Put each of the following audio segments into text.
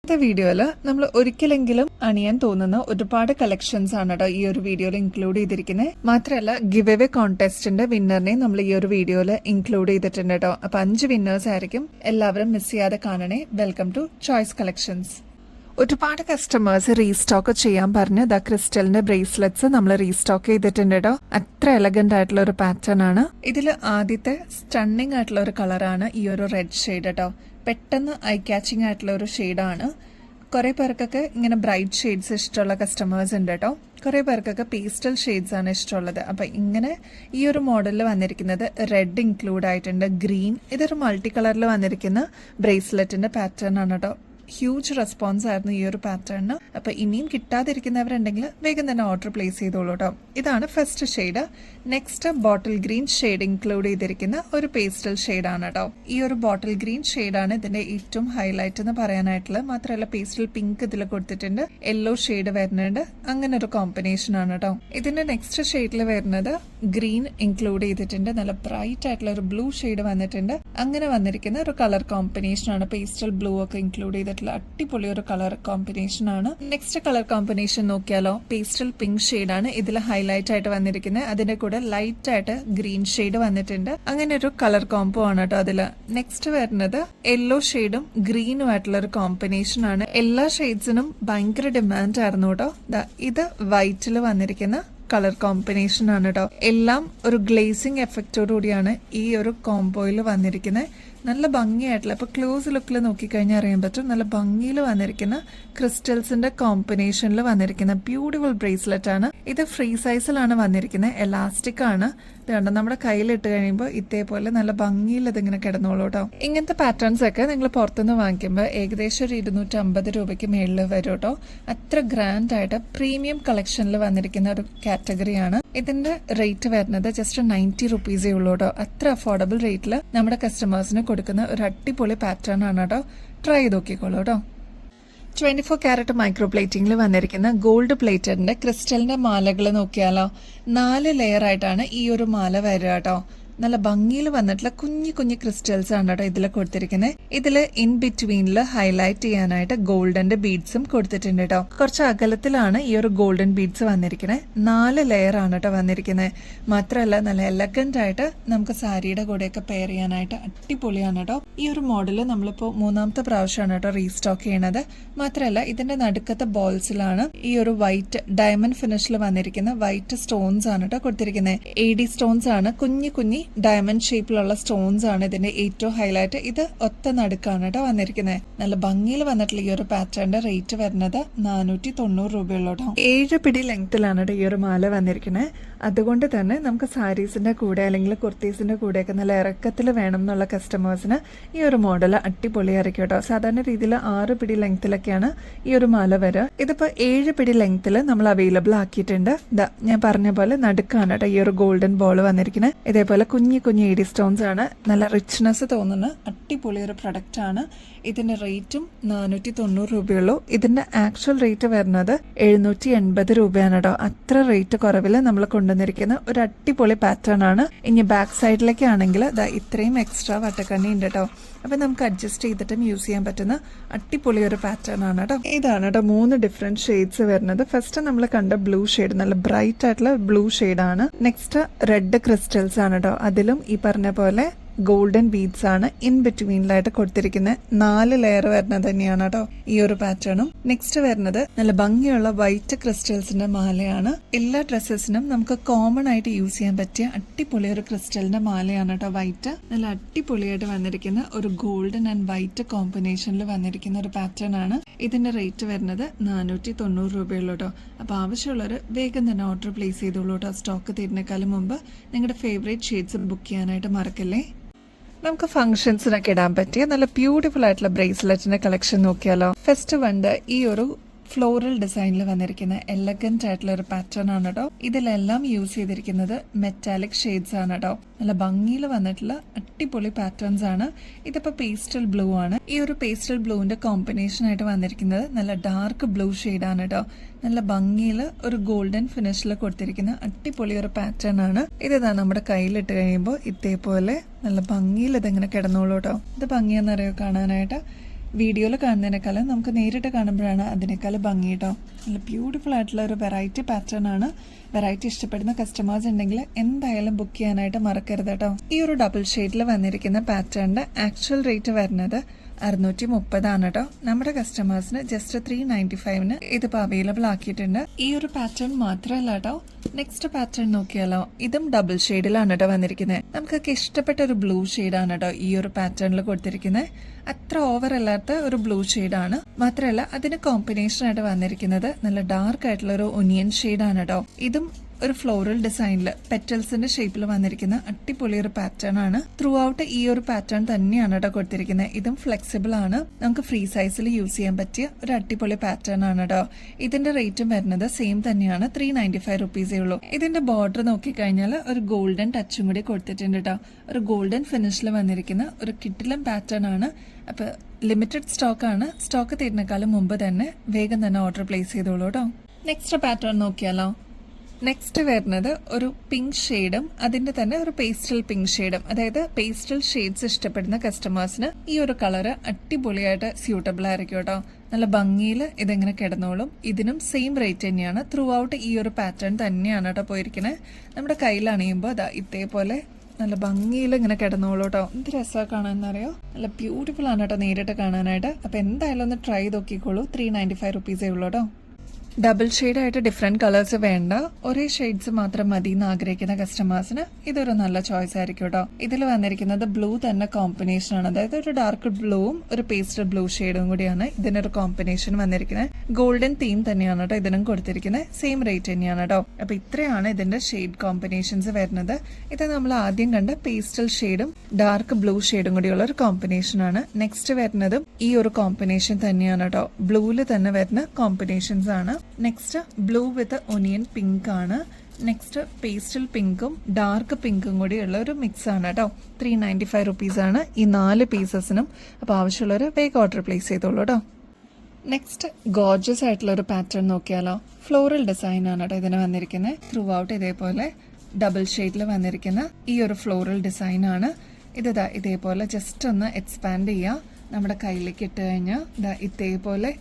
ഇന്നത്തെ വീഡിയോയിൽ നമ്മൾ ഒരിക്കലെങ്കിലും അണിയാൻ തോന്നുന്ന ഒരുപാട് കളക്ഷൻസ് ആണ് കേട്ടോ ഈ ഒരു വീഡിയോയിൽ ഇൻക്ലൂഡ് ചെയ്തിരിക്കുന്നത്. മാത്രമല്ല ഗിവ് അവേ കോൺടെസ്റ്റിന്റെ വിന്നറിനെ നമ്മൾ ഈ ഒരു വീഡിയോയിൽ ഇൻക്ലൂഡ് ചെയ്തിട്ടുണ്ട് കേട്ടോ. അപ്പൊ 5 വിന്നേഴ്സ് ആയിരിക്കും. എല്ലാവരും മിസ് ചെയ്യാതെ കാണണേ. Welcome to choice collections. ഒരുപാട് കസ്റ്റമേഴ്സ് റീസ്റ്റോക്ക് ചെയ്യാൻ പറഞ്ഞ് ദ ക്രിസ്റ്റലിന്റെ ബ്രേസ്ലെറ്റ്സ് നമ്മൾ റീസ്റ്റോക്ക് ചെയ്തിട്ടുണ്ട് കേട്ടോ. അത്ര എലഗന്റ് ആയിട്ടുള്ള ഒരു പാറ്റേൺ ആണ്. ഇതിൽ ആദ്യത്തെ സ്റ്റണ്ണിങ് ആയിട്ടുള്ള ഒരു കളറാണ് ഈ ഒരു റെഡ് ഷെയ്ഡ് കേട്ടോ. പെട്ടെന്ന് ഐ ക്യാച്ചിങ് ആയിട്ടുള്ള ഒരു ഷെയ്ഡാണ്. കുറെ പേർക്കൊക്കെ ഇങ്ങനെ ബ്രൈറ്റ് ഷെയ്ഡ്സ് ഇഷ്ടമുള്ള കസ്റ്റമേഴ്സ് ഉണ്ട് കേട്ടോ. കുറെ പേർക്കൊക്കെ പേസ്റ്റൽ ഷെയ്ഡ്സ് ആണ് ഇഷ്ടമുള്ളത്. അപ്പൊ ഇങ്ങനെ ഈ ഒരു മോഡലിൽ വന്നിരിക്കുന്നത് റെഡ് ഇൻക്ലൂഡ് ആയിട്ടുണ്ട്, ഗ്രീൻ. ഇതൊരു മൾട്ടി കളറിൽ വന്നിരിക്കുന്ന ബ്രേസ്ലെറ്റിന്റെ പാറ്റേൺ ആണ് കേട്ടോ. ഹ്യൂജ് റെസ്പോൺസ് ആയിരുന്നു ഈ ഒരു പാറ്റേണിന്. അപ്പൊ ഇനിയും കിട്ടാതിരിക്കുന്നവരുണ്ടെങ്കിൽ വേഗം തന്നെ ഓർഡർ പ്ലേസ് ചെയ്തോളൂ കേട്ടോ. ഇതാണ് first shade. Next bottle green shade include ചെയ്തിരിക്കുന്ന ഒരു പേസ്റ്റൽ ഷെയ്ഡാണ് കേട്ടോ. ഈ ഒരു ബോട്ടിൽ ഗ്രീൻ ഷെയ്ഡാണ് ഇതിന്റെ ഏറ്റവും ഹൈലൈറ്റ് എന്ന് പറയാനായിട്ടുള്ളത്. മാത്രമല്ല പേസ്റ്റൽ പിങ്ക് ഇതിൽ കൊടുത്തിട്ടുണ്ട്, യെല്ലോ ഷെയ്ഡ് വരുന്നുണ്ട്. അങ്ങനെ ഒരു കോമ്പിനേഷൻ ആണ് കേട്ടോ. ഇതിന്റെ നെക്സ്റ്റ് ഷെയ്ഡിൽ വരുന്നത് ഗ്രീൻ ഇൻക്ലൂഡ് ചെയ്തിട്ടുണ്ട്. നല്ല ബ്രൈറ്റ് ആയിട്ടുള്ള ഒരു ബ്ലൂ ഷെയ്ഡ് വന്നിട്ടുണ്ട്. അങ്ങനെ വന്നിരിക്കുന്ന ഒരു കളർ കോമ്പിനേഷൻ ആണ്. പേസ്റ്റൽ ബ്ലൂ ഒക്കെ ഇൻക്ലൂഡ് ചെയ്തിട്ടുള്ള അടിപൊളി ഒരു കളർ കോമ്പിനേഷൻ ആണ്. നെക്സ്റ്റ് കളർ കോമ്പിനേഷൻ നോക്കിയാലോ, പേസ്റ്റൽ പിങ്ക് ഷെയ്ഡ് ആണ് ഇതിൽ ഹൈലൈറ്റ് ആയിട്ട് വന്നിരിക്കുന്നത്. അതിന്റെ കൂടെ ലൈറ്റ് ആയിട്ട് ഗ്രീൻ ഷെയ്ഡ് വന്നിട്ടുണ്ട്. അങ്ങനെ ഒരു കളർ കോംബോ ആണ് കേട്ടോ അതില്. നെക്സ്റ്റ് വരുന്നത് യെല്ലോ ഷെയ്ഡും ഗ്രീനും ആയിട്ടുള്ള ഒരു കോമ്പിനേഷൻ ആണ്. എല്ലാ ഷെയ്ഡ്സിനും ഭയങ്കര ഡിമാൻഡ് ആയിരുന്നു കേട്ടോ. ഇത് വൈറ്റിൽ വന്നിരിക്കുന്ന കളർ കോമ്പിനേഷൻ ആണ് കേട്ടോ. എല്ലാം ഒരു ഗ്ലേസിംഗ് എഫക്റ്റോട് കൂടിയാണ് ഈ ഒരു കോംബോയിൽ വന്നിരിക്കുന്നത്. നല്ല ഭംഗിയായിട്ടുള്ള, ഇപ്പൊ ക്ലോസ് ലുക്കിൽ നോക്കിക്കഴിഞ്ഞാൽ അറിയാൻ പറ്റും, നല്ല ഭംഗിയിൽ വന്നിരിക്കുന്ന ക്രിസ്റ്റൽസിന്റെ കോമ്പിനേഷനിൽ വന്നിരിക്കുന്ന ബ്യൂട്ടിഫുൾ ബ്രേസ്ലെറ്റ് ആണ്. ഇത് ഫ്രീ സൈസിലാണ് വന്നിരിക്കുന്നത്, എലാസ്റ്റിക് ആണ്. ഇത് കണ്ടോ, നമ്മുടെ കയ്യിലിട്ട് കഴിയുമ്പോൾ ഇതേപോലെ നല്ല ഭംഗിയിൽ ഇതിങ്ങനെ കിടന്നോളൂ കേട്ടോ. ഇങ്ങനത്തെ പാറ്റേൺസ് ഒക്കെ നിങ്ങൾ പുറത്തുനിന്ന് വാങ്ങിക്കുമ്പോൾ ഏകദേശം ഒരു 250 രൂപയ്ക്ക് മേളിൽ വരും കേട്ടോ. അത്ര ഗ്രാൻഡ് ആയിട്ട് പ്രീമിയം കളക്ഷനിൽ വന്നിരിക്കുന്ന ഒരു കാറ്റഗറിയാണ്. ഇതിന്റെ റേറ്റ് വരുന്നത് ജസ്റ്റ് 90 റുപ്പീസേ ഉള്ളൂ കേട്ടോ. അത്ര അഫോർഡബിൾ റേറ്റിൽ നമ്മുടെ കസ്റ്റമേഴ്സിന് കൊടുക്കുന്ന ഒരു അടിപൊളി പാറ്റേൺ ആണ് കേട്ടോ. ട്രൈ ചെയ്ത് നോക്കിക്കോളൂ കേട്ടോ. 24 ക്യാരറ്റ് മൈക്രോ പ്ലേറ്റിംഗിൽ വന്നിരിക്കുന്ന ഗോൾഡ് പ്ലേറ്റഡിന്റെ ക്രിസ്റ്റലിന്റെ മാലകൾ നോക്കിയാലോ. 4 ലെയർ ആയിട്ടാണ് ഈ ഒരു മാല വരിക കേട്ടോ. നല്ല ഭംഗിയിൽ വന്നിട്ടുള്ള കുഞ്ഞു കുഞ്ഞു ക്രിസ്റ്റൽസ് ആണ് കേട്ടോ ഇതിൽ കൊടുത്തിരിക്കുന്നത്. ഇതില് ഇൻ ബിറ്റ്വീനിൽ ഹൈലൈറ്റ് ചെയ്യാനായിട്ട് ഗോൾഡന്റെ ബീഡ്സും കൊടുത്തിട്ടുണ്ട് കേട്ടോ. കുറച്ച് അകലത്തിലാണ് ഈ ഒരു ഗോൾഡൻ ബീഡ്സ് വന്നിരിക്കുന്നത്. 4 ലെയർ ആണ് കേട്ടോ വന്നിരിക്കുന്നത്. മാത്രമല്ല നല്ല എലഗന്റ് ആയിട്ട് നമുക്ക് സാരിയുടെ കൂടെയൊക്കെ പെയർ ചെയ്യാനായിട്ട് അടിപൊളിയാണ് കേട്ടോ. ഈ ഒരു മോഡല് നമ്മളിപ്പോ 3ാമത്തെ പ്രാവശ്യമാണ് കേട്ടോ റീസ്റ്റോക്ക് ചെയ്യണത്. മാത്രമല്ല ഇതിന്റെ നടുക്കത്തെ ബോൾസിലാണ് ഈ ഒരു വൈറ്റ് ഡയമണ്ട് ഫിനിഷിൽ വന്നിരിക്കുന്ന വൈറ്റ് സ്റ്റോൺസ് ആണ് കേട്ടോ കൊടുത്തിരിക്കുന്നത്. AD സ്റ്റോൺസ് ആണ്, കുഞ്ഞു കുഞ്ഞി ഡയമണ്ട് ഷേപ്പിലുള്ള സ്റ്റോൺസ് ആണ് ഇതിന്റെ ഏറ്റവും ഹൈലൈറ്റ്. ഇത് ഒത്ത നടുക്കാണ് കേട്ടോ വന്നിരിക്കുന്നത്. നല്ല ഭംഗിയിൽ വന്നിട്ടുള്ള ഈ ഒരു പാറ്റേണിന്റെ റേറ്റ് വരുന്നത് 490 രൂപയുള്ളൂ കേട്ടോ. 7 പിടി ലെങ്ത്തിലാണ് ഈ ഒരു മാല വന്നിരിക്കുന്നത്. അതുകൊണ്ട് തന്നെ നമുക്ക് സാരീസിന്റെ കൂടെ അല്ലെങ്കിൽ കുർത്തീസിന്റെ കൂടെയൊക്കെ നല്ല ഇറക്കത്തിൽ വേണം എന്നുള്ള കസ്റ്റമേഴ്സിന് ഈ ഒരു മോഡൽ അടിപൊളിയായിരിക്കും കേട്ടോ. സാധാരണ രീതിയിൽ 6 പിടി ലെങ്ത്തിലൊക്കെയാണ് ഈ ഒരു മാല വരിക. ഇതിപ്പോ 7 പിടി ലെങ്ത്തിൽ നമ്മൾ അവൈലബിൾ ആക്കിയിട്ടുണ്ട്. ഞാൻ പറഞ്ഞ പോലെ നടുക്കാണ് കേട്ടോ ഈ ഒരു ഗോൾഡൻ ബോൾ വന്നിരിക്കുന്നത്. ഇതേപോലെ കുഞ്ഞു കുഞ്ഞു AD സ്റ്റോൺസ് ആണ്. നല്ല റിച്ച്നെസ് തോന്നുന്ന അടിപൊളി ഒരു പ്രൊഡക്റ്റ് ആണ്. ഇതിന്റെ റേറ്റും 490 രൂപയുള്ളൂ. ഇതിന്റെ ആക്ച്വൽ റേറ്റ് വരുന്നത് 780 രൂപയാണ് കേട്ടോ. അത്ര റേറ്റ് കുറവിൽ നമ്മൾ കൊണ്ടുവന്നിരിക്കുന്ന ഒരു അടിപൊളി പാറ്റേൺ ആണ്. ഇനി ബാക്ക് സൈഡിലേക്ക് ആണെങ്കിൽ ഇത്രയും എക്സ്ട്രാ വട്ടക്കണ്ണി ഉണ്ട് കേട്ടോ. അപ്പൊ നമുക്ക് അഡ്ജസ്റ്റ് ചെയ്തിട്ടും യൂസ് ചെയ്യാൻ പറ്റുന്ന അടിപൊളി ഒരു പാറ്റേൺ ആണ് കേട്ടോ. ഇതാണ് കേട്ടോ 3 ഡിഫറെന്റ് ഷെയ്ഡ്സ് വരുന്നത്. ഫസ്റ്റ് നമ്മൾ കണ്ട ബ്ലൂ ഷെയ്ഡ്, നല്ല ബ്രൈറ്റ് ആയിട്ടുള്ള ബ്ലൂ ഷെയ്ഡാണ്. നെക്സ്റ്റ് റെഡ് ക്രിസ്റ്റൽസ് ആണ് കേട്ടോ. അതിലും ഈ പറഞ്ഞ പോലെ ഗോൾഡൻ ബീഡ്സ് ആണ് ഇൻ ബിറ്റ്വീനിലായിട്ട് കൊടുത്തിരിക്കുന്നത്. 4 ലെയർ വരുന്നത് തന്നെയാണ് കേട്ടോ ഈ ഒരു പാറ്റേണും. നെക്സ്റ്റ് വരുന്നത് നല്ല ഭംഗിയുള്ള വൈറ്റ് ക്രിസ്റ്റൽസിന്റെ മാലയാണ്. എല്ലാ ഡ്രസ്സസിനും നമുക്ക് കോമൺ ആയിട്ട് യൂസ് ചെയ്യാൻ പറ്റിയ അടിപൊളി ഒരു ക്രിസ്റ്റലിന്റെ മാലയാണ് കേട്ടോ വൈറ്റ്. നല്ല അടിപൊളിയായിട്ട് വന്നിരിക്കുന്ന ഒരു ഗോൾഡൻ ആൻഡ് വൈറ്റ് കോമ്പിനേഷനിൽ വന്നിരിക്കുന്ന ഒരു പാറ്റേൺ ആണ്. ഇതിന്റെ റേറ്റ് വരുന്നത് 490 രൂപയുള്ളൂ കേട്ടോ. അപ്പൊ ആവശ്യമുള്ളവർ വേഗം തന്നെ ഓർഡർ പ്ലേസ് ചെയ്തോളൂ കേട്ടോ. സ്റ്റോക്ക് തീരുന്നേക്കാളും മുമ്പ് നിങ്ങളുടെ ഫേവറേറ്റ് ഷെയ്ഡ്സ് ബുക്ക് ചെയ്യാനായിട്ട് മറക്കല്ലേ. നമുക്ക് ഫംഗ്ഷൻസിനൊക്കെ ഇടാൻ പറ്റിയ നല്ല ബ്യൂട്ടിഫുൾ ആയിട്ടുള്ള ബ്രേസ്ലെറ്റിന്റെ കളക്ഷൻ നോക്കിയാലോ. ഫസ്റ്റ് വണ്ട് ഈ ഒരു ഫ്ലോറൽ ഡിസൈനിൽ വന്നിരിക്കുന്ന എലഗന്റ് ആയിട്ടുള്ള ഒരു പാറ്റേൺ ആണ് കേട്ടോ. ഇതിലെല്ലാം യൂസ് ചെയ്തിരിക്കുന്നത് മെറ്റാലിക് ഷെയ്ഡ്സ് ആണ് കേട്ടോ. നല്ല ഭംഗിയിൽ വന്നിട്ടുള്ള അടിപൊളി പാറ്റേൺസ് ആണ്. ഇതിപ്പോ പേസ്റ്റൽ ബ്ലൂ ആണ്. ഈ ഒരു പേസ്റ്റൽ ബ്ലൂവിന്റെ കോമ്പിനേഷൻ ആയിട്ട് വന്നിരിക്കുന്നത് നല്ല ഡാർക്ക് ബ്ലൂ ഷെയ്ഡാണ് കേട്ടോ. നല്ല ഭംഗിയിൽ ഒരു ഗോൾഡൻ ഫിനിഷിൽ കൊടുത്തിരിക്കുന്ന അടിപൊളി ഒരു പാറ്റേൺ ആണ്. ഇതാ നമ്മുടെ കയ്യിലിട്ട് കഴിയുമ്പോൾ ഇതേപോലെ നല്ല ഭംഗിയിൽ ഇതിങ്ങനെ കിടന്നോളൂ കേട്ടോ. ഇത് ഭംഗിയെന്നറിയോ കാണാനായിട്ട്. വീഡിയോയിൽ കാണുന്നതിനേക്കാളും നമുക്ക് നേരിട്ട് കാണുമ്പോഴാണ് അതിനേക്കാളും ഭംഗി കേട്ടോ. നല്ല ബ്യൂട്ടിഫുൾ ആയിട്ടുള്ള ഒരു വെറൈറ്റി പാറ്റേൺ ആണ്. വെറൈറ്റി ഇഷ്ടപ്പെടുന്ന കസ്റ്റമേഴ്സ് ഉണ്ടെങ്കിൽ എന്തായാലും ബുക്ക് ചെയ്യാനായിട്ട് മറക്കരുത് കേട്ടോ. ഈ ഒരു ഡബിൾ ഷെയ്ഡിൽ വന്നിരിക്കുന്ന പാറ്റേണിന്റെ ആക്ച്വൽ റേറ്റ് വരുന്നത് 630 കേട്ടോ. നമ്മുടെ കസ്റ്റമേഴ്സിന് ജസ്റ്റ് 395 ഇതിപ്പോൾ അവൈലബിൾ ആക്കിയിട്ടുണ്ട്. ഈ ഒരു പാറ്റേൺ മാത്രമല്ല കേട്ടോ, നെക്സ്റ്റ് പാറ്റേൺ നോക്കിയാലോ. ഇതും ഡബിൾ ഷെയ്ഡിലാണ് കേട്ടോ വന്നിരിക്കുന്നത്. നമുക്കൊക്കെ ഇഷ്ടപ്പെട്ട ഒരു ബ്ലൂ ഷെയ്ഡാണ് കേട്ടോ ഈ ഒരു പാറ്റേണിൽ കൊടുത്തിരിക്കുന്നത്. അത്ര ഓവർ അല്ലാത്ത ഒരു ബ്ലൂ ഷെയ്ഡാണ്. മാത്രമല്ല അതിന് കോമ്പിനേഷൻ ആയിട്ട് വന്നിരിക്കുന്നത് നല്ല ഡാർക്ക് ആയിട്ടുള്ള ഒരു ഒനിയൻ ഷെയ്ഡാണ് കേട്ടോ. ഇതും ഒരു ഫ്ലോറൽ ഡിസൈനിൽ പെറ്റൽസിന്റെ ഷേപ്പിൽ വന്നിരിക്കുന്ന അടിപൊളി ഒരു പാറ്റേൺ ആണ്. ത്രൂ ഔട്ട് ഈ ഒരു പാറ്റേൺ തന്നെയാണ് കേട്ടോ കൊടുത്തിരിക്കുന്നത്. ഇതും ഫ്ലെക്സിബിൾ ആണ്, നമുക്ക് ഫ്രീ സൈസിൽ യൂസ് ചെയ്യാൻ പറ്റിയ ഒരു അടിപൊളി പാറ്റേൺ ആണ് കേട്ടോ. ഇതിന്റെ റേറ്റും വരുന്നത് സെയിം തന്നെയാണ്, 395 റുപ്പീസേ ഉള്ളൂ. ഇതിന്റെ ബോർഡർ നോക്കിക്കഴിഞ്ഞാൽ ഒരു ഗോൾഡൻ ടച്ചും കൂടി കൊടുത്തിട്ടുണ്ട് കേട്ടോ. ഒരു ഗോൾഡൻ ഫിനിഷിൽ വന്നിരിക്കുന്ന ഒരു കിഡിലൻ പാറ്റേൺ ആണ്. അപ്പൊ ലിമിറ്റഡ് സ്റ്റോക്ക് ആണ്. സ്റ്റോക്ക് തീരുന്നേക്കാളും മുമ്പ് തന്നെ വേഗം തന്നെ ഓർഡർ പ്ലേസ് ചെയ്തോളൂ കേട്ടോ. നെക്സ്റ്റ് പാറ്റേൺ നോക്കിയാലോ. നെക്സ്റ്റ് വരുന്നത് ഒരു പിങ്ക് ഷെയ്ഡും അതിന്റെ തന്നെ ഒരു പേസ്റ്റൽ പിങ്ക് ഷെയ്ഡും. അതായത് പേസ്റ്റൽ ഷെയ്ഡ്സ് ഇഷ്ടപ്പെടുന്ന കസ്റ്റമേഴ്സിന് ഈ ഒരു കളറ് അടിപൊളിയായിട്ട് സ്യൂട്ടബിൾ ആയിരിക്കും കേട്ടോ. നല്ല ഭംഗിയിൽ ഇതെങ്ങനെ കിടന്നോളും. ഇതിനും സെയിം റേറ്റ് തന്നെയാണ്. ത്രൂ ഔട്ട് ഈ ഒരു പാറ്റേൺ തന്നെയാണ് കേട്ടോ പോയിരിക്കുന്നത്. നമ്മുടെ കയ്യിൽ അണിയുമ്പോൾ അതാ ഇതേപോലെ നല്ല ഭംഗിയിൽ ഇങ്ങനെ കിടന്നോളൂ കേട്ടോ. എന്ത് രസമാണ് കാണാനെന്നറിയോ. നല്ല ബ്യൂട്ടിഫുൾ ആണ് കേട്ടോ നേരിട്ട് കാണാനായിട്ട്. അപ്പൊ എന്തായാലും ഒന്ന് ട്രൈ നോക്കിക്കോളൂ. 395 റുപ്പീസേ ഉള്ളൂ കേട്ടോ. ഡബിൾ ഷെയ്ഡായിട്ട് ഡിഫറെന്റ് കളേഴ്സ് വേണ്ട, ഒരേ ഷെയ്ഡ്സ് മാത്രം മതി എന്ന് ആഗ്രഹിക്കുന്ന കസ്റ്റമേഴ്സിന് ഇതൊരു നല്ല ചോയ്സ് ആയിരിക്കും കേട്ടോ. ഇതിൽ വന്നിരിക്കുന്നത് ബ്ലൂ തന്നെ കോമ്പിനേഷൻ ആണ്. അതായത് ഒരു ഡാർക്ക് ബ്ലൂവും ഒരു പേസ്റ്റൽ ബ്ലൂ ഷെയ്ഡും കൂടിയാണ് ഇതിനൊരു കോമ്പിനേഷൻ വന്നിരിക്കുന്നത്. ഗോൾഡൻ തീം തന്നെയാണ് കേട്ടോ ഇതിനും കൊടുത്തിരിക്കുന്നത്. സെയിം റേറ്റ് തന്നെയാണ് കേട്ടോ. അപ്പൊ ഇത്രയാണ് ഇതിന്റെ ഷെയ്ഡ് കോമ്പിനേഷൻസ് വരുന്നത്. ഇത് നമ്മൾ ആദ്യം കണ്ട പേസ്റ്റൽ ഷെയ്ഡും ഡാർക്ക് ബ്ലൂ ഷെയ്ഡും കൂടിയുള്ള ഒരു കോമ്പിനേഷൻ ആണ്. നെക്സ്റ്റ് വരുന്നതും ഈ ഒരു കോമ്പിനേഷൻ തന്നെയാണ് കേട്ടോ. ബ്ലൂവിൽ തന്നെ വരുന്ന കോമ്പിനേഷൻസ് ആണ്. നെക്സ്റ്റ് ബ്ലൂ വിത്ത് ഒനിയൻ പിങ്ക് ആണ്. നെക്സ്റ്റ് പേസ്റ്റൽ പിങ്കും ഡാർക്ക് പിങ്കും കൂടി ഉള്ള ഒരു മിക്സ് ആണ് കേട്ടോ. 395 റുപ്പീസ് ആണ് ഈ 4 പീസസിനും. അപ്പോൾ ആവശ്യമുള്ളവർ വേഗം ഓർഡർ പ്ലേസ് ചെയ്തോളൂ കേട്ടോ. നെക്സ്റ്റ് ഗോർജസ് ആയിട്ടുള്ള ഒരു പാറ്റേൺ നോക്കിയാലോ. ഫ്ലോറൽ ഡിസൈൻ ആണ് കേട്ടോ ഇതിന് വന്നിരിക്കുന്നത്. ത്രൂ ഔട്ട് ഇതേപോലെ ഡബിൾ ഷെയ്ഡിൽ വന്നിരിക്കുന്ന ഈ ഒരു ഫ്ലോറൽ ഡിസൈൻ ആണ്. ഇതാ ഇതേപോലെ ജസ്റ്റ് ഒന്ന് എക്സ്പാൻഡ് ചെയ്യുക. നമ്മുടെ കയ്യിലേക്ക് ഇട്ട് കഴിഞ്ഞാൽ ഇതാ ഇതേപോലെ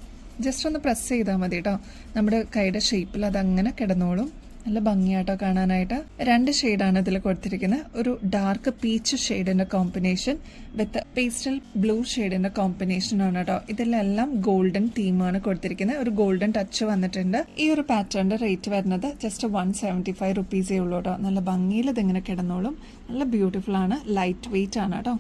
ജസ്റ്റ് ഒന്ന് പ്രസ് ചെയ്താൽ മതി കേട്ടോ. നമ്മുടെ കൈയുടെ ഷേപ്പിൽ അതങ്ങനെ കിടന്നോളും. നല്ല ഭംഗിയാട്ടോ കാണാനായിട്ട്. 2 ഷെയ്ഡാണ് ഇതിൽ കൊടുത്തിരിക്കുന്നത്. ഒരു ഡാർക്ക് പീച്ച് ഷെയ്ഡിന്റെ കോമ്പിനേഷൻ വിത്ത് പേസ്റ്റൽ ബ്ലൂ ഷെയ്ഡിന്റെ കോമ്പിനേഷൻ ആണ് കേട്ടോ. ഇതിലെല്ലാം ഗോൾഡൻ തീമാണ് കൊടുത്തിരിക്കുന്നത്. ഒരു ഗോൾഡൻ ടച്ച് വന്നിട്ടുണ്ട്. ഈ ഒരു പാറ്റേണിന്റെ റേറ്റ് വരുന്നത് ജസ്റ്റ് 175 റുപ്പീസേ ഉള്ളൂ കേട്ടോ. നല്ല ഭംഗിയിൽ ഇതിങ്ങനെ കിടന്നോളും. നല്ല ബ്യൂട്ടിഫുൾ ആണ്, ലൈറ്റ് വെയിറ്റ് ആണ് കേട്ടോ.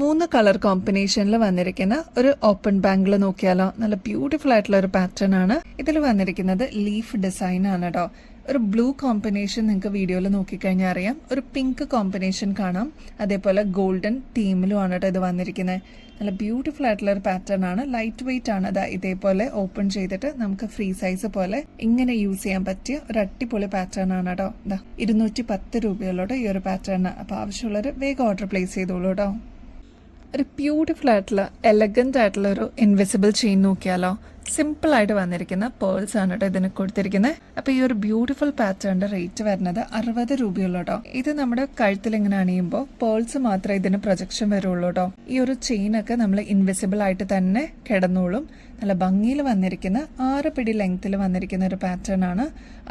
3 കളർ കോമ്പിനേഷനിൽ വന്നിരിക്കുന്ന ഒരു ഓപ്പൺ ബാംഗിൾ നോക്കിയാലോ. നല്ല ബ്യൂട്ടിഫുൾ ആയിട്ടുള്ള ഒരു പാറ്റേൺ ആണ്. ഇതിൽ വന്നിരിക്കുന്നത് ലീഫ് ഡിസൈൻ ആണ് കേട്ടോ. ഒരു ബ്ലൂ കോമ്പിനേഷൻ നിങ്ങൾക്ക് വീഡിയോയിൽ നോക്കിക്കഴിഞ്ഞാൽ അറിയാം. ഒരു പിങ്ക് കോമ്പിനേഷൻ കാണാം. അതേപോലെ ഗോൾഡൻ തീമിലും ആണ് കേട്ടോ ഇത് വന്നിരിക്കുന്നത്. നല്ല ബ്യൂട്ടിഫുൾ ആയിട്ടുള്ള ഒരു പാറ്റേൺ ആണ്. ലൈറ്റ് വെയിറ്റ് ആണ്. അതാ ഇതേപോലെ ഓപ്പൺ ചെയ്തിട്ട് നമുക്ക് ഫ്രീ സൈസ് പോലെ ഇങ്ങനെ യൂസ് ചെയ്യാൻ പറ്റിയ ഒരു അടിപൊളി പാറ്റേൺ ആണ് കേട്ടോ. ഇതാ 210 രൂപയുള്ളൂ ഈ ഒരു പാറ്റേൺ. അപ്പോൾ ആവശ്യമുള്ളവർ വേഗം ഓർഡർ പ്ലേസ് ചെയ്തോളൂ കേട്ടോ. ഒരു ബ്യൂട്ടിഫുൾ ആയിട്ടുള്ള എലഗന്റ് ആയിട്ടുള്ള ഒരു ഇൻവിസിബിൾ ചെയിൻ നോക്കിയാലോ. സിമ്പിൾ ആയിട്ട് വന്നിരിക്കുന്ന പേൾസ് ആണ് കേട്ടോ ഇതിന് കൊടുത്തിരിക്കുന്നത്. അപ്പൊ ഈ ഒരു ബ്യൂട്ടിഫുൾ പാറ്റേണിന്റെ റേറ്റ് വരുന്നത് 60 രൂപയുള്ളൂ കേട്ടോ. ഇത് നമ്മുടെ കഴുത്തിൽ ഇങ്ങനെ അണിയുമ്പോൾ പേൾസ് മാത്രമേ ഇതിന് പ്രൊജക്ഷൻ വരുള്ളൂ കേട്ടോ. ഈ ഒരു ചെയിനൊക്കെ നമ്മൾ ഇൻവിസിബിൾ ആയിട്ട് തന്നെ കിടന്നോളും. നല്ല ഭംഗിയിൽ വന്നിരിക്കുന്ന 6 പിടി ലെങ്ത്തിൽ വന്നിരിക്കുന്ന ഒരു പാറ്റേൺ ആണ്.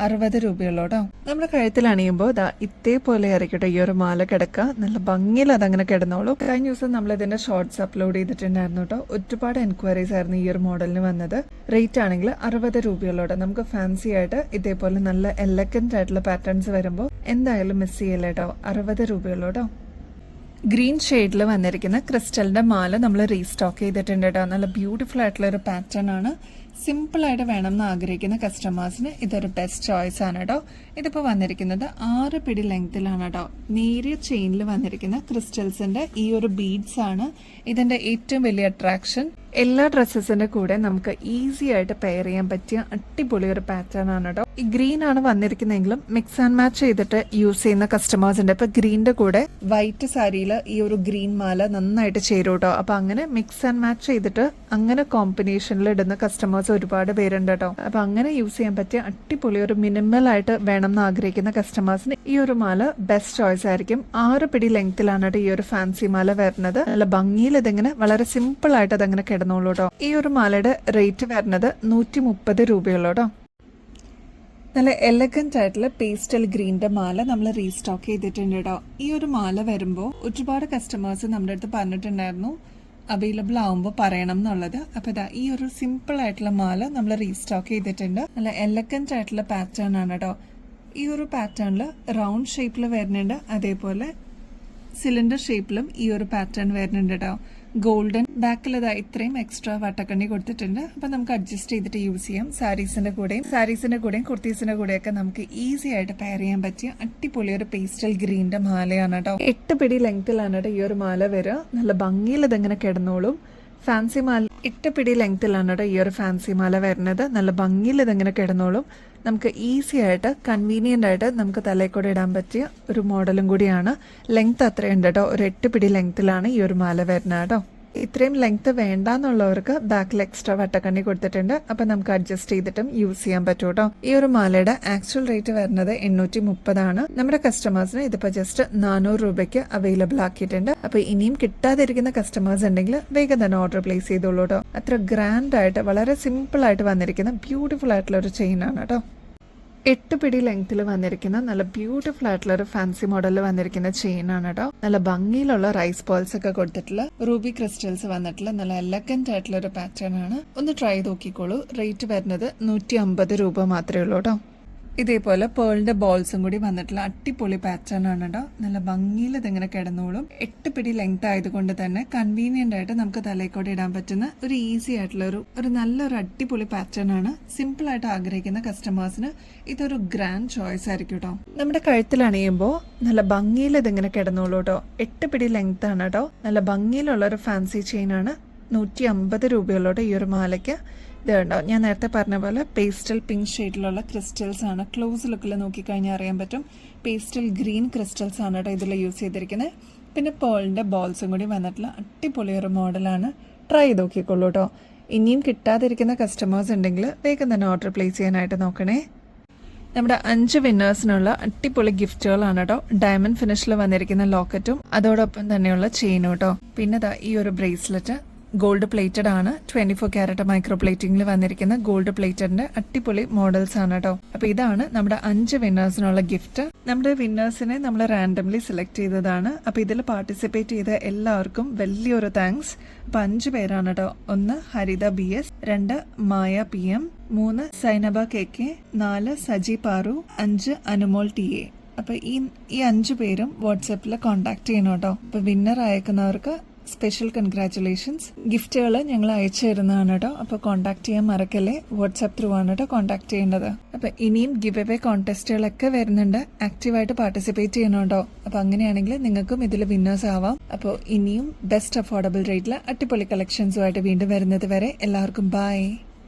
60 രൂപയുള്ളൂ കേട്ടോ. നമ്മുടെ കഴുത്തിൽ അണിയുമ്പോൾ ഇതാ ഇതേപോലെ ആയിരിക്കട്ടെ ഈ ഒരു മാല കിടക്കുക. നല്ല ഭംഗിയിൽ അതങ്ങനെ കിടന്നോളൂ. കഴിഞ്ഞ ദിവസം നമ്മൾ ഇതിന്റെ ഷോർട്സ് അപ്ലോഡ് ചെയ്തിട്ടുണ്ടായിരുന്നു കേട്ടോ. ഒരുപാട് എൻക്വയറീസ് ആയിരുന്നു ഈ ഒരു മോഡലിന് വന്നത്. റേറ്റ് ആണെങ്കിൽ 60 രൂപയുള്ളൂ കേട്ടോ. നമുക്ക് ഫാൻസി ആയിട്ട് ഇതേപോലെ നല്ല എലഗന്റ് ആയിട്ടുള്ള പാറ്റേൺസ് വരുമ്പോൾ എന്തായാലും മിസ് ചെയ്യല്ലേ കേട്ടോ. 60 രൂപയുള്ളൂ കേട്ടോ. ഗ്രീൻ ഷെയ്ഡിൽ വന്നിരിക്കുന്ന ക്രിസ്റ്റലിന്റെ മാല നമ്മൾ റീസ്റ്റോക്ക് ചെയ്തിട്ടുണ്ട് കേട്ടോ. നല്ല ബ്യൂട്ടിഫുൾ ആയിട്ടുള്ള ഒരു പാറ്റേൺ ആണ്. സിമ്പിൾ ആയിട്ട് വേണം എന്ന് ആഗ്രഹിക്കുന്ന കസ്റ്റമേഴ്സിന് ഇതൊരു ബെസ്റ്റ് ചോയ്സ് ആണ് കേട്ടോ. ഇതിപ്പോൾ വന്നിരിക്കുന്നത് 6 പിടി ലെങ്തിലാണ് കേട്ടോ. നേരിയ ചെയിനിൽ വന്നിരിക്കുന്ന ക്രിസ്റ്റൽസിന്റെ ഈ ഒരു ബീഡ്സ് ആണ് ഇതിന്റെ ഏറ്റവും വലിയ അട്രാക്ഷൻ. എല്ലാ ഡ്രസ്സസിന്റെ കൂടെ നമുക്ക് ഈസി ആയിട്ട് പെയർ ചെയ്യാൻ പറ്റിയ അടിപൊളി ഒരു പാറ്റേൺ ആണ് കേട്ടോ. ഈ ഗ്രീൻ ആണ് വന്നിരിക്കുന്നെങ്കിലും മിക്സ് ആൻഡ് മാച്ച് ചെയ്തിട്ട് യൂസ് ചെയ്യുന്ന കസ്റ്റമേഴ്സ് ഉണ്ട്. ഇപ്പൊ ഗ്രീനിന്റെ കൂടെ വൈറ്റ് സാരിയിൽ ഈ ഒരു ഗ്രീൻ മാല നന്നായിട്ട് ചേരും കേട്ടോ. അപ്പൊ അങ്ങനെ മിക്സ് ആൻഡ് മാച്ച് ചെയ്തിട്ട് അങ്ങനെ കോമ്പിനേഷനിൽ ഇടുന്ന കസ്റ്റമേഴ്സ് ഒരുപാട് പേരുണ്ട് കേട്ടോ. അപ്പൊ അങ്ങനെ യൂസ് ചെയ്യാൻ പറ്റിയ അടിപൊളി ഒരു മിനിമൽ ആയിട്ട് വേണം എന്ന് ആഗ്രഹിക്കുന്ന കസ്റ്റമേഴ്സിന് ഈ ഒരു മാല ബെസ്റ്റ് ചോയ്സ് ആയിരിക്കും. 6 പിടി ലെങ്ത്തിലാണ് ഈ ഒരു ഫാൻസി മാല വരുന്നത്. നല്ല ഭംഗിയിൽ ഇതിങ്ങനെ വളരെ സിമ്പിൾ ആയിട്ട് അതങ്ങനെ കിടന്നോളൂ കേട്ടോ. ഈ ഒരു മാലയുടെ റേറ്റ് വരുന്നത് 130 രൂപയുള്ളൂ കേട്ടോ. നല്ല എലഗന്റ് ആയിട്ടുള്ള പേസ്റ്റൽ ഗ്രീനിന്റെ മാല നമ്മൾ റീസ്റ്റോക്ക് ചെയ്തിട്ടുണ്ട് കേട്ടോ. ഈ ഒരു മാല വരുമ്പോൾ ഒരുപാട് കസ്റ്റമേഴ്സ് നമ്മുടെ അടുത്ത് പറഞ്ഞിട്ടുണ്ടായിരുന്നു അവൈലബിൾ ആവുമ്പോൾ പറയണം എന്നുള്ളത്. അപ്പൊ ഇതാ ഈ ഒരു സിമ്പിൾ ആയിട്ടുള്ള മാല നമ്മൾ റീസ്റ്റോക്ക് ചെയ്തിട്ടുണ്ട്. നല്ല എലഗന്റ് ആയിട്ടുള്ള പാറ്റേൺ ആണ് കേട്ടോ. ഈ ഒരു പാറ്റേണിൽ റൗണ്ട് ഷേപ്പിൽ വരുന്നുണ്ട്, അതേപോലെ സിലിണ്ടർ ഷേപ്പിലും ഈ ഒരു പാറ്റേൺ വരുന്നുണ്ട് കേട്ടോ. ഗോൾഡൻ ബാക്കിൽ ഇതാ ഇത്രയും എക്സ്ട്രാ വട്ടക്കണ്ണി കൊടുത്തിട്ടുണ്ട്. അപ്പൊ നമുക്ക് അഡ്ജസ്റ്റ് ചെയ്തിട്ട് യൂസ് ചെയ്യാം. സാരീസിന്റെ കൂടെയും കുർത്തീസിന്റെ കൂടെയൊക്കെ നമുക്ക് ഈസി ആയിട്ട് പെയർ ചെയ്യാൻ പറ്റിയ അടിപൊളി ഒരു പേസ്റ്റൽ ഗ്രീനിന്റെ മാലയാണ് കേട്ടോ. 8 പിടി ലെങ്ത്തിലാണ് കേട്ടോ ഈ ഒരു മാല വരിക. നല്ല ഭംഗിയിൽ ഇതെങ്ങനെ കിടന്നോളും. ഫാൻസി മാല 8 പിടി ലെങ്ത്തിലാണ് കേട്ടോ ഈ ഒരു ഫാൻസി മാല വരുന്നത്. നല്ല ഭംഗിയിൽ ഇതെങ്ങനെ കിടന്നോളും. നമുക്ക് ഈസി ആയിട്ട് കൺവീനിയന്റ് ആയിട്ട് നമുക്ക് തലയിൽ ഇടാൻ പറ്റിയ ഒരു മോഡലും കൂടിയാണ്. ലെങ്ത് അത്രയുണ്ട് കേട്ടോ. ഒരു 8 പിടി ലെങ്ത്തിലാണ് ഈ ഒരു മാല വരുന്നത് കേട്ടോ. ഇത്രയും ലെങ്ത് വേണ്ടാന്നുള്ളവർക്ക് ബാക്കിൽ എക്സ്ട്രാ വട്ടക്കണ്ണി കൊടുത്തിട്ടുണ്ട്. അപ്പൊ നമുക്ക് അഡ്ജസ്റ്റ് ചെയ്തിട്ടും യൂസ് ചെയ്യാൻ പറ്റും കേട്ടോ. ഈ ഒരു മാലയുടെ ആക്ച്വൽ റേറ്റ് വരുന്നത് 830 ആണ്. നമ്മുടെ കസ്റ്റമേഴ്സിന് ഇതിപ്പോ ജസ്റ്റ് 400 രൂപയ്ക്ക് അവൈലബിൾ ആക്കിയിട്ടുണ്ട്. അപ്പൊ ഇനിയും കിട്ടാതിരിക്കുന്ന കസ്റ്റമേഴ്സ് ഉണ്ടെങ്കിൽ വേഗം തന്നെ ഓർഡർ പ്ലേസ് ചെയ്തോളൂ കേട്ടോ. അത്ര ഗ്രാൻഡ് ആയിട്ട് വളരെ സിമ്പിൾ ആയിട്ട് വന്നിരിക്കുന്ന ബ്യൂട്ടിഫുൾ ആയിട്ടുള്ള ഒരു ചെയിൻ ആണ് കേട്ടോ. 8 പിടി ലെങ്ത്തിൽ വന്നിരിക്കുന്ന നല്ല ബ്യൂട്ടിഫുൾ ആയിട്ടുള്ള ഒരു ഫാൻസി മോഡലിൽ വന്നിരിക്കുന്ന ചെയിൻ ആണ് കേട്ടോ. നല്ല ഭംഗിയിലുള്ള റൈസ് പേൾസ് ഒക്കെ കൊടുത്തിട്ടുള്ള റൂബി ക്രിസ്റ്റൽസ് വന്നിട്ടുള്ള നല്ല എലഗന്റ് ആയിട്ടുള്ള ഒരു പാറ്റേൺ ആണ്. ഒന്ന് ട്രൈ നോക്കിക്കോളൂ. റേറ്റ് വരുന്നത് 150 രൂപ മാത്രമേ ഉള്ളൂ കേട്ടോ. ഇതേപോലെ പേളിന്റെ ബോൾസും കൂടി വന്നിട്ടുള്ള അടിപൊളി പാറ്റേൺ ആണ് കേട്ടോ. നല്ല ഭംഗിയിൽ ഇതിങ്ങനെ കിടന്നോളും. 8 പിടി ലെങ്ത് ആയതുകൊണ്ട് തന്നെ കൺവീനിയന്റ് ആയിട്ട് നമുക്ക് തലയിക്കോടെ ഇടാൻ പറ്റുന്ന ഒരു ഈസി ആയിട്ടുള്ള ഒരു നല്ലൊരു അടിപൊളി പാറ്റേൺ ആണ്. സിമ്പിൾ ആയിട്ട് ആഗ്രഹിക്കുന്ന കസ്റ്റമേഴ്സിന് ഇതൊരു ഗ്രാൻഡ് ചോയ്സ് ആയിരിക്കും കേട്ടോ. നമ്മുടെ കഴുത്തിൽ അണിയുമ്പോൾ നല്ല ഭംഗിയിൽ ഇതിങ്ങനെ കിടന്നോളൂ കേട്ടോ. 8 പിടി ലെങ്ത് ആണ് കേട്ടോ. നല്ല ഭംഗിയിലുള്ള ഒരു ഫാൻസി ചെയിൻ ആണ്. 150 രൂപയുള്ളൂ ഈ ഒരു മാലയ്ക്ക്. ഇത് കണ്ടോ, ഞാൻ നേരത്തെ പറഞ്ഞ പോലെ പേസ്റ്റൽ പിങ്ക് ഷെയ്ഡിലുള്ള ക്രിസ്റ്റൽസ് ആണ്. ക്ലോസ് ലുക്കിൽ നോക്കിക്കഴിഞ്ഞാൽ അറിയാൻ പറ്റും പേസ്റ്റൽ ഗ്രീൻ ക്രിസ്റ്റൽസ് ആണ് കേട്ടോ ഇതിൽ യൂസ് ചെയ്തിരിക്കുന്നത്. പിന്നെ പേളിന്റെ ബോൾസും കൂടി വന്നിട്ടുള്ള അടിപൊളി ഒരു മോഡലാണ്. ട്രൈ ചെയ്ത് നോക്കിക്കോളൂ കേട്ടോ. ഇനിയും കിട്ടാതിരിക്കുന്ന കസ്റ്റമേഴ്സ് ഉണ്ടെങ്കിൽ വേഗം തന്നെ ഓർഡർ പ്ലേസ് ചെയ്യാനായിട്ട് നോക്കണേ. നമ്മുടെ 5 വിന്നേഴ്സിനുള്ള അടിപൊളി ഗിഫ്റ്റുകളാണ് കേട്ടോ. ഡയമണ്ട് ഫിനിഷിൽ വന്നിരിക്കുന്ന ലോക്കറ്റും അതോടൊപ്പം തന്നെയുള്ള ചെയിനും കേട്ടോ. പിന്നെ ഈ ഒരു ബ്രേസ്ലെറ്റ് ഗോൾഡ് പ്ലേറ്റഡ് ആണ്. 24 ക്യാരറ്റ് മൈക്രോ പ്ലേറ്റിംഗിൽ വന്നിരിക്കുന്ന ഗോൾഡ് പ്ലേറ്റഡിന്റെ അടിപൊളി മോഡൽസ് ആണ് കേട്ടോ. അപ്പൊ ഇതാണ് നമ്മുടെ 5 വിന്നേഴ്സിനുള്ള ഗിഫ്റ്റ്. നമ്മുടെ വിന്നേഴ്സിനെ നമ്മൾ റാൻഡംലി സെലക്ട് ചെയ്തതാണ്. അപ്പൊ ഇതിൽ പാർട്ടിസിപ്പേറ്റ് ചെയ്ത എല്ലാവർക്കും വലിയൊരു താങ്ക്സ്. അപ്പൊ 5 പേരാണ് കേട്ടോ. 1 ഹരിത BS, 2 മായ PM, 3 Zainaba KK, 4 Saji Paru, 5 Anumol TA. അപ്പൊ ഈ 5 പേരും വാട്സാപ്പിൽ കോണ്ടാക്ട് ചെയ്യണം കേട്ടോ. അപ്പൊ വിന്നർ അയക്കുന്നവർക്ക് സ്പെഷ്യൽ കൺഗ്രാറ്റുലേഷൻസ്. ഗിഫ്റ്റുകൾ ഞങ്ങൾ അയച്ചു തരുന്നതാണ് കേട്ടോ. അപ്പോൾ കോൺടാക്ട് ചെയ്യാൻ മറക്കല്ലേ. വാട്സാപ്പ് ത്രൂ ആണ് കേട്ടോ കോൺടാക്ട് ചെയ്യേണ്ടത്. അപ്പോൾ ഇനിയും ഗിവ് അവേ കോൺടെസ്റ്റുകളൊക്കെ വരുന്നുണ്ട്. ആക്റ്റീവായിട്ട് പാർട്ടിസിപ്പേറ്റ് ചെയ്യണോട്ടോ. അപ്പോൾ അങ്ങനെയാണെങ്കിൽ നിങ്ങൾക്കും ഇതിൽ വിന്നേഴ്സ് ആവാം. അപ്പോൾ ഇനിയും ബെസ്റ്റ് അഫോർഡബിൾ റേറ്റിൽ അടിപൊളി കളക്ഷൻസുമായിട്ട് വീണ്ടും വരുന്നത് വരെ എല്ലാവർക്കും ബൈ.